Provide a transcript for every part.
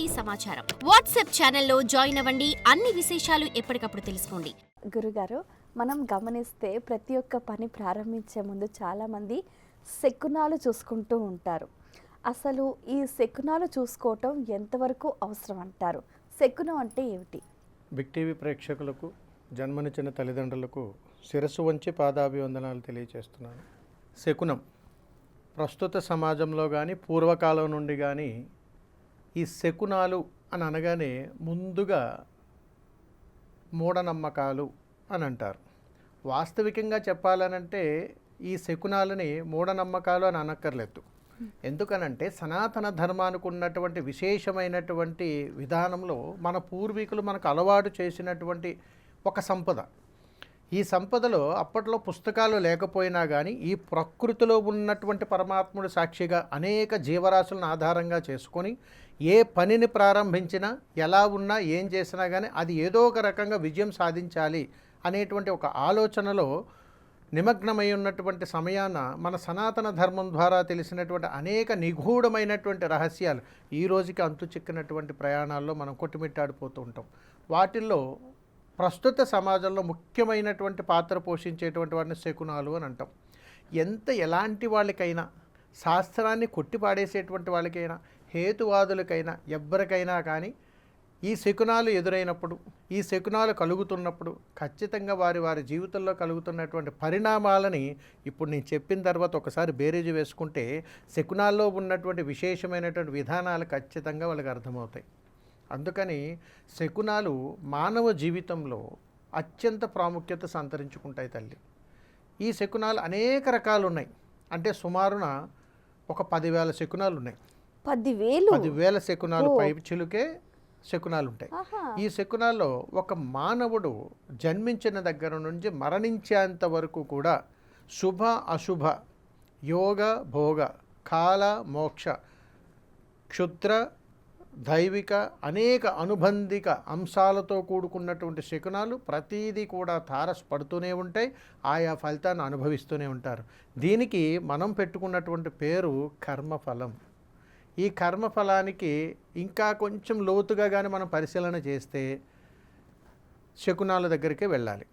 ప్రకృతి సమాచారం వాట్సాప్ ఛానల్లో జాయిన్ అవ్వండి. అన్ని విశేషాలు ఎప్పటికప్పుడు తెలుసుకోండి. గురుగారు, మనం గమనిస్తే ప్రతి ఒక్క పని ప్రారంభించే ముందు చాలామంది శకునాలు చూసుకుంటూ ఉంటారు. అసలు ఈ శకునాలు చూసుకోవటం ఎంతవరకు అవసరం అంటారు? శకునం అంటే ఏమిటి? బిగ్ టీవీ ప్రేక్షకులకు, జన్మనిచ్చిన తల్లిదండ్రులకు శిరస్సు వంచి పాదాభివందనాలు తెలియజేస్తున్నాను. శకునం ప్రస్తుత సమాజంలో కానీ పూర్వకాలం నుండి కానీ ఈ శకునాలు అని అనగానే ముందుగా మూఢనమ్మకాలు అని అంటారు. వాస్తవికంగా చెప్పాలనంటే ఈ శకునాలని మూఢనమ్మకాలు అని అనక్కర్లేదు. ఎందుకనంటే సనాతన ధర్మానికి ఉన్నటువంటి విశేషమైనటువంటి విధానంలో మన పూర్వీకులు మనకు అలవాటు చేసినటువంటి ఒక సంపద. ఈ సంపదలో అప్పట్లో పుస్తకాలు లేకపోయినా కానీ ఈ ప్రకృతిలో ఉన్నటువంటి పరమాత్ముడు సాక్షిగా అనేక జీవరాశులను ఆధారంగా చేసుకొని ఏ పనిని ప్రారంభించినా, ఎలా ఉన్నా, ఏం చేసినా కానీ అది ఏదో ఒక రకంగా విజయం సాధించాలి అనేటువంటి ఒక ఆలోచనలో నిమగ్నమై ఉన్నటువంటి సమయాన మన సనాతన ధర్మం ద్వారా తెలిసినటువంటి అనేక నిగూఢమైనటువంటి రహస్యాలు ఈ రోజుకి అంతు చిక్కినటువంటి ప్రయాణాల్లో మనం కొట్టుమిట్టాడిపోతూ ఉంటాం. వాటిల్లో ప్రస్తుత సమాజంలో ముఖ్యమైనటువంటి పాత్ర పోషించేటువంటి వాటిని శకునాలు అని అంటాం. ఎలాంటి వాళ్ళకైనా, శాస్త్రాన్ని కొట్టిపాడేసేటువంటి వాళ్ళకైనా, హేతువాదులకైనా, ఎవ్వరికైనా కానీ ఈ శకునాలు ఎదురైనప్పుడు, ఈ శకునాలు కలుగుతున్నప్పుడు ఖచ్చితంగా వారి జీవితంలో కలుగుతున్నటువంటి పరిణామాలని ఇప్పుడు నేను చెప్పిన తర్వాత ఒకసారి బేరీజు వేసుకుంటే శకునాల్లో ఉన్నటువంటి విశేషమైనటువంటి విధానాలు ఖచ్చితంగా వాళ్ళకి అర్థమవుతాయి. అందుకని శకునాలు మానవ జీవితంలో అత్యంత ప్రాముఖ్యత సంతరించుకుంటాయి తల్లి. ఈ శకునాలు అనేక రకాలు ఉన్నాయి. అంటే సుమారున ఒక 10,000 శకునాలు ఉన్నాయి. 10,000 శకునాలు పై చిలుకే శకునాలు ఉంటాయి. ఈ శకునాల్లో ఒక మానవుడు జన్మించిన దగ్గర నుంచి మరణించేంత వరకు కూడా శుభ అశుభ, యోగ భోగ, కాల మోక్ష, క్షుద్ర దైవిక అనేక అనుబంధిక అంశాలతో కూడుకున్నటువంటి శకునాలు ప్రతీదీ కూడా తారసపడుతూనే ఉంటాయి. ఆయా ఫలితాన్ని అనుభవిస్తూనే ఉంటారు. దీనికి మనం పెట్టుకున్నటువంటి పేరు కర్మఫలం. ఈ కర్మఫలానికి ఇంకా కొంచెం లోతుగా కానీ మనం పరిశీలన చేస్తే శకునాల దగ్గరికే వెళ్ళాలి.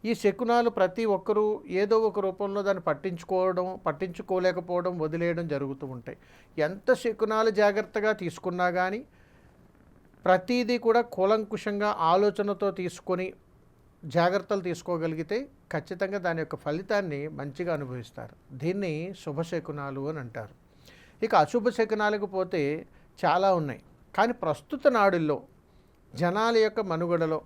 ఈ శకునాలు ప్రతి ఒక్కరూ ఏదో ఒక రూపంలో దాన్ని పట్టించుకోలేకపోవడం, వదిలేయడం జరుగుతూ ఉంటాయి. ఎంత శకునాలు జాగ్రత్తగా తీసుకున్నా కానీ ప్రతీదీ కూడా కూలంకుషంగా ఆలోచనతో తీసుకొని జాగ్రత్తలు తీసుకోగలిగితే ఖచ్చితంగా దాని యొక్క ఫలితాన్ని మంచిగా అనుభవిస్తారు. దీన్ని శుభశకునాలు అని అంటారు. ఇక అశుభ శకునాలకు పోతే చాలా ఉన్నాయి. కానీ ప్రస్తుత నాడుల్లో జనాల యొక్క మనుగడలో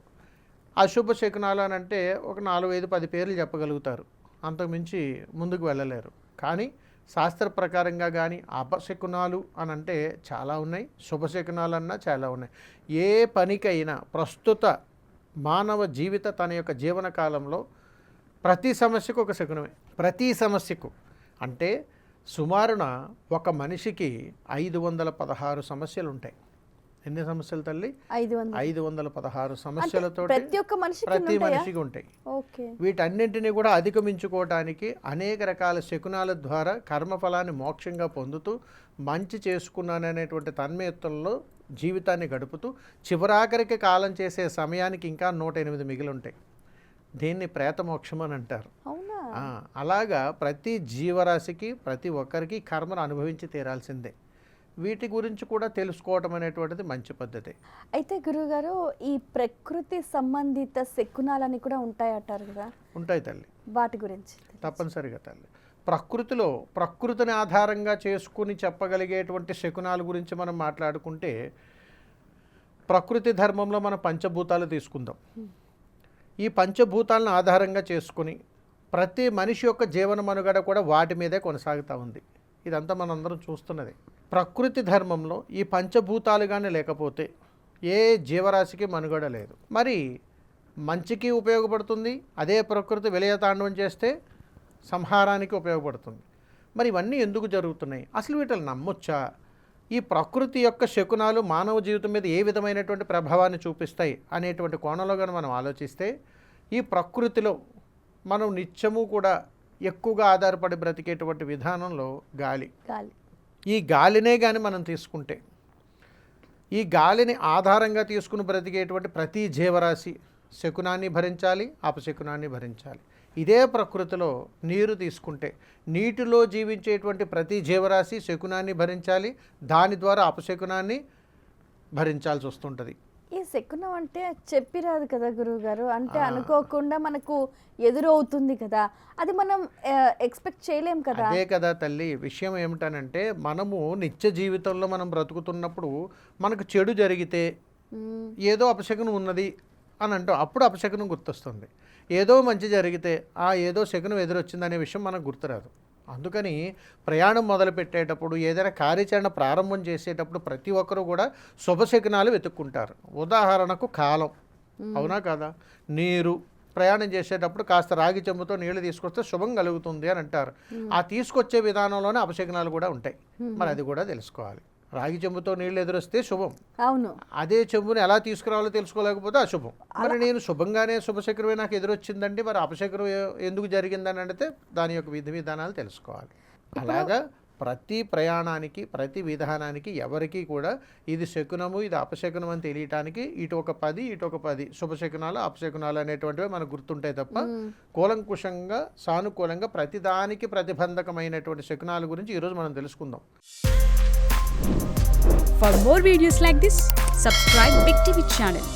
అశుభ శకునాలు అని అంటే ఒక 4-5-10 పేర్లు చెప్పగలుగుతారు. అంతకుమించి ముందుకు వెళ్ళలేరు. కానీ శాస్త్ర ప్రకారంగా కానీ అపశకునాలు అని అంటే చాలా ఉన్నాయి, శుభశకునాలు అన్నా చాలా ఉన్నాయి. ఏ పనికైనా ప్రస్తుత మానవ జీవిత తన యొక్క జీవన కాలంలో ప్రతి సమస్యకు ఒక శకునమే. ప్రతి సమస్యకు అంటే సుమారున ఒక మనిషికి 516 సమస్యలు ఉంటాయి. ఎన్ని సమస్యలు తల్లి? 516 సమస్యలతో ప్రతి మనిషికి ఉంటాయి. వీటన్నింటినీ కూడా అధిగమించుకోవడానికి అనేక రకాల శకునాల ద్వారా కర్మఫలాన్ని మోక్షంగా పొందుతూ మంచి చేసుకున్నాననేటువంటి తన్మయత్వంలో జీవితాన్ని గడుపుతూ చివరాఖరికి కాలం చేసే సమయానికి ఇంకా 108 మిగిలి ఉంటాయి. దీన్ని ప్రేతమోక్షం అని అంటారు. అలాగా ప్రతి జీవరాశికి, ప్రతి ఒక్కరికి కర్మను అనుభవించి తీరాల్సిందే. వీటి గురించి కూడా తెలుసుకోవటం అనేటువంటిది మంచి పద్ధతి. అయితే గురువుగారు, ఈ ప్రకృతి సంబంధిత శకునాలని కూడా ఉంటాయంటారు కదా? ఉంటాయి తల్లి. వాటి గురించి తప్పనిసరిగా తల్లి. ప్రకృతిని ఆధారంగా చేసుకుని చెప్పగలిగేటువంటి శకునాల గురించి మనం మాట్లాడుకుంటే ప్రకృతి ధర్మంలో మనం పంచభూతాలు తీసుకుందాం. ఈ పంచభూతాలను ఆధారంగా చేసుకుని ప్రతి మనిషి యొక్క జీవన మనుగడ కూడా వాటి మీదే కొనసాగుతూ ఉంది. ఇదంతా మనందరం చూస్తున్నది. ప్రకృతి ధర్మంలో ఈ పంచభూతాలు కానీ లేకపోతే ఏ జీవరాశికి మనుగడ లేదు. మరి మంచికి ఉపయోగపడుతుంది, అదే ప్రకృతి విలయతాండవం చేస్తే సంహారానికి ఉపయోగపడుతుంది. మరి ఇవన్నీ ఎందుకు జరుగుతున్నాయి? అసలు వీటిని నమ్మొచ్చా? ఈ ప్రకృతి యొక్క శకునాలు మానవ జీవితం మీద ఏ విధమైనటువంటి ప్రభావాన్ని చూపిస్తాయి అనేటువంటి కోణంలో కానీ మనం ఆలోచిస్తే ఈ ప్రకృతిలో మనం నిత్యము కూడా ఎక్కువగా ఆధారపడి బ్రతికేటువంటి విధానంలో గాలి. ఈ గాలినే కానీ మనం తీసుకుంటే ఈ గాలిని ఆధారంగా తీసుకుని బ్రతికేటువంటి ప్రతి జీవరాశి శకునాన్ని భరించాలి, అపశకునాన్ని భరించాలి. ఇదే ప్రకృతిలో నీరు తీసుకుంటే నీటిలో జీవించేటువంటి ప్రతి జీవరాశి శకునాన్ని భరించాలి, దాని ద్వారా అపశకునాన్ని భరించాల్సి వస్తుంటుంది. ఈ శకునం అంటే చెప్పిరాదు కదా గురువుగారు, అంటే అనుకోకుండా మనకు ఎదురవుతుంది కదా, అది మనం ఎక్స్పెక్ట్ చేయలేం కదా. అదే కదా తల్లి విషయం. ఏమిటనంటే మనము నిత్య జీవితంలో మనం బ్రతుకుతున్నప్పుడు మనకు చెడు జరిగితే ఏదో అపశకునం ఉన్నది అని అంటాం, అప్పుడు అపశకునం గుర్తొస్తుంది. ఏదో మంచి జరిగితే ఏదో శకునం ఎదురొచ్చిందనే విషయం మనకు గుర్తురాదు. అందుకని ప్రయాణం మొదలు పెట్టేటప్పుడు, ఏదైనా కార్యాచరణ ప్రారంభం చేసేటప్పుడు ప్రతి ఒక్కరూ కూడా శుభశకునాలు వెతుక్కుంటారు. ఉదాహరణకు కాలం, అవునా కదా, నీరు. ప్రయాణం చేసేటప్పుడు కాస్త రాగి చెంబుతో నీళ్లు తీసుకొస్తే శుభం కలుగుతుంది అని అంటారు. ఆ తీసుకొచ్చే విధానంలోనే అపశకునాలు కూడా ఉంటాయి. మరి అది కూడా తెలుసుకోవాలి. రాగి చెంబుతో నీళ్ళు ఎదురొస్తే శుభం, అవును. అదే చెంబుని ఎలా తీసుకురావాలో తెలుసుకోలేకపోతే అశుభం. మరి నేను శుభంగానే శుభశకురమే నాకు ఎదురొచ్చిందండి, మరి అపశకురం ఎందుకు జరిగిందని అంటే దాని యొక్క విధి విధానాలు తెలుసుకోవాలి. అలాగా ప్రతి ప్రయాణానికి, ప్రతి విధానానికి ఎవరికి కూడా ఇది శకునము, ఇది అపశకునం అని తెలియటానికి ఇటు ఒక 10 ఇటు ఒక 10 శుభశకునాలు అపశకునాలు అనేటువంటివి మనకు గుర్తుంటాయి తప్ప కూలంకుషంగా సానుకూలంగా ప్రతిదానికి ప్రతిబంధకమైనటువంటి శకునాల గురించి ఈరోజు మనం తెలుసుకుందాం. For more videos like this, subscribe Big TV channel.